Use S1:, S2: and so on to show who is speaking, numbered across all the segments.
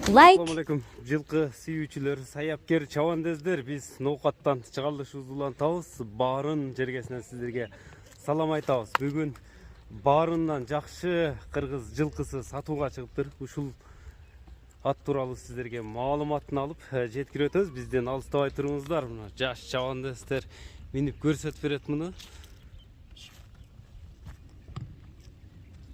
S1: Like.
S2: Assalamu alaikum. Жылкы сүйүүчүлөр, саябкер, чабандездер. Биз ноокаттан чыгарылышыбызды табыз. Барын жергесинен сиздерге салам айтабыз. Бүгүн барындан жакшы кыргыз жылкысы сатууга чыгыптыр. Ушул ат тууралуу сиздерге маалыматын алып жеткирип өтөбүз. Бизден алыстабай туруңуздар. Мына жаш чабандездер минип көрсөтүп берет муну.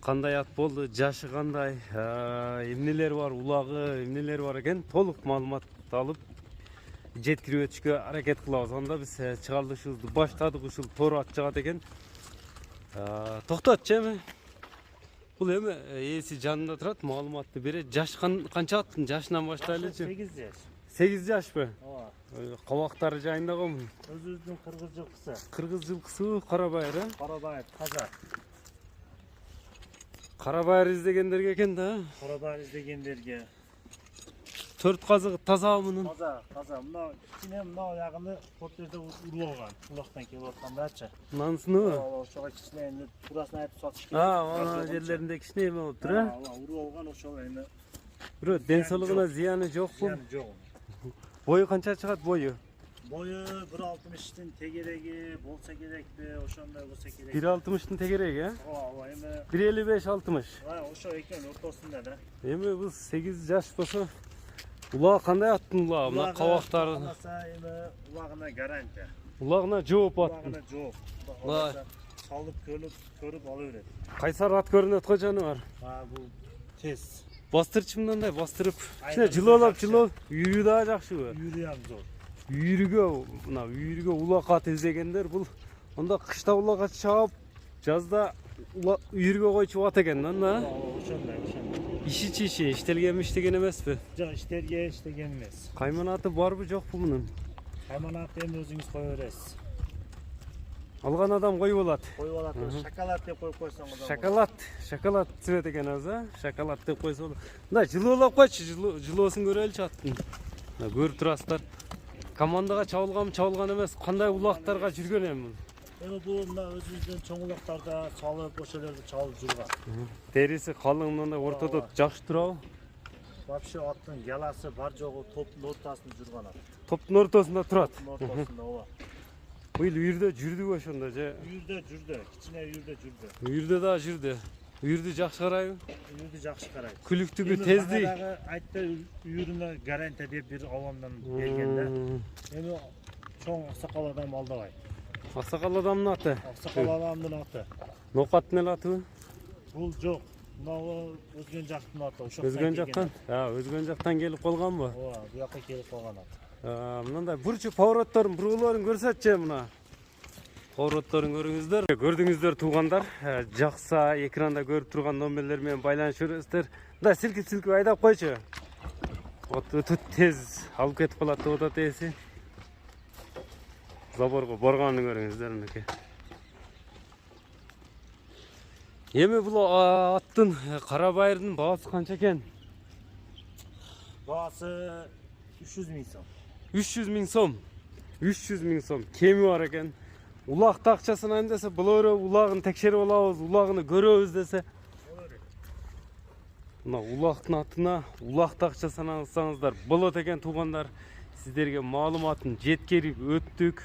S2: Кандай ат болду, жашы кандай, эмнелер бар, улагы, эмнелер бар экен, толук маалымат алып жеткирип өтүшкө аракет кылабыз. Анда биз чыгарылышыбызды баштадык. Ушул тор ат жагат экен. Токтотчу эми. Бул эми ээси жанында турат, маалыматты берет. Жаш канча аттын жашынан баштайлычы?
S3: 8 жаш.
S2: 8 жашпы?
S3: Ооба.
S2: Кабактары жайында коймун.
S3: Өзүбүздүн кыргыз жылкысы.
S2: Кыргыз жылкысы Карабайыр,
S3: Карабайыр таза.
S2: Карабайыр издегендерге экен да.
S3: Карабайыр издегендерге.
S2: 4 казыгы таза мунун.
S3: Таза. Мына кичине мына ягыны портерде уруулган. Улактан келип аткандачы.
S2: Мынанысыныбы?
S3: Ошого кичине эми турасын айтып сатыш керек.
S2: Ана жерлеринде кичине эме болуптур, э?
S3: Ооба, уруулган ошол эми.
S2: Бирок ден соолугуна зыяны жокпу?
S3: Жок.
S2: Бою канча чыгат бою?
S3: Бою 1.60-тын тегереги болсо керекпи, ошондой болсо керек.
S2: 1.60-тын тегереги, э?
S3: Ооба, эми
S2: 1.55-60.
S3: ошо экен ортосунда да.
S2: Эми бул 8 жаш болсо улаг кандай аттын улагы? Мына кабактары.
S3: Эми улагына гарантия.
S2: Улагына жооп аттын.
S3: Улагына жооп.
S2: Ла.
S3: Салып көрүп ала берет.
S2: Кайсар ат көрүнөт го жаны бар.
S3: Бул тез.
S2: Бастырчы мындай бастырып, кичине жылуулап үйрү да жакшыбы?
S3: Үйрү ham зор.
S2: Үйрүгө улак ат издегендер бул анда кышта улак ат чаап, жазда үйрүгө койчу ат экен да.
S3: Ошондой.
S2: Иши иштелгенби, иштеген эмеспи?
S3: Жок, иштеген эмес.
S2: Кайманаты барбы, жокпу мунун?
S3: Кайманаты эми өзүңүз кое бересиз.
S2: Алган адам коюп алат.
S3: Коюп алат, шоколад деп коюп койсоңуз.
S2: Шоколад цвет экен азы, шоколад деп койсо болот. Мына жылуулап койчу, жылоосун көрөлүчү аттын. Мына көрүп турасыздар. Командага чабылган эмес, кандай улактарга жүргөн эми.
S3: Эми бул мына өзүбүздүн чоң улактарда салып, ошолорду чабып жүргөн.
S2: Териси калың, мындай ортодо жакшы турабы?
S3: Вообще аттын яласы бар жогу топтун ортосунда жүргөн ат.
S2: Топтун ортосунда турат.
S3: Ортосунда ооба.
S2: Быйыл үйүрдө жүрдүбү ошондо же?
S3: Үйүрдө, кичине үйүрдө жүрдү.
S2: Үйүрдө да жүрдү. Үйүрдү жакшы карайбы?
S3: Үйүрдү жакшы карайт.
S2: Күлүктүгү, тездиги.
S3: Айтты үйүрүнө гарантия деп бир авамдан берген да. Эми чоң аксакал адам алдабайт.
S2: Аксакал адамдын аты.
S3: Аксакал адамдын аты.
S2: Ноокаттын эле атыбы?
S3: Бул жок. Мына өзгөн жактын аты.
S2: Өзгөн жактан? Өзгөн жактан келип калганбы?
S3: Ооба, бу жакка келип калган ат.
S2: Мындай бурчу поворотторун, буруларын көрсөтчү мына. Поворотторун көрүңүздөр. Көрдүңүздөр туугандар. Жакса экранда көрүп турган номерлер менен байланышып жүрөсүздөр. Мындай силкип айдап койчу. Өтө тез алып кетип калат деп атат ээси. Заборго барганын көрүңүздөр мынакей. Эми бул аттын Карабайырдын баасы канча экен?
S3: Баасы 300 000 сом.
S2: 300 000 сом. 300 000 сом. Кеми бар экен. Улакты акчасын айын десе, булары улагын текшерип алабыз, улагыны көрөбүз десе. Мына улактын атына улакты акчасын алсаңыздар болот экен туугандар. Сиздерге маалыматын жеткирип өттүк.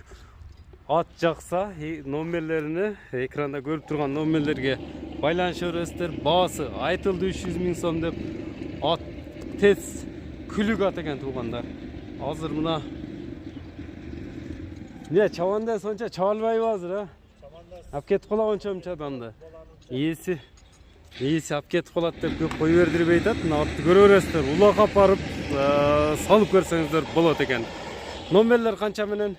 S2: Ат жакса, номерлеrini экранда көрүп турган номерлерге байланышып бересиздер. Баасы айтылды 300 000 сом деп. Ат тез күлүк ат экен туугандар. Азыр мына не чабанда сонча чабалбайбы азыр, а? Ап кетип калат ончомча адамды. Ээси ап кетип калат деп көп кой бердирбей атат. Мына атты көрө бересиздер. Улак ап барып салып көрсөңүздөр болот экен. Номерлер канча менен?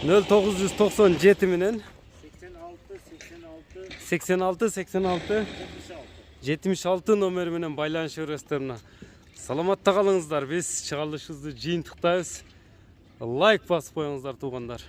S2: 0997 менен 86 76 номер менен байланышып бересиздер. Мына саламатта калыңыздар. Биз чыгарылышыбызды жыйынтыктайбыз. Лайк басып коюңуздар туугандар.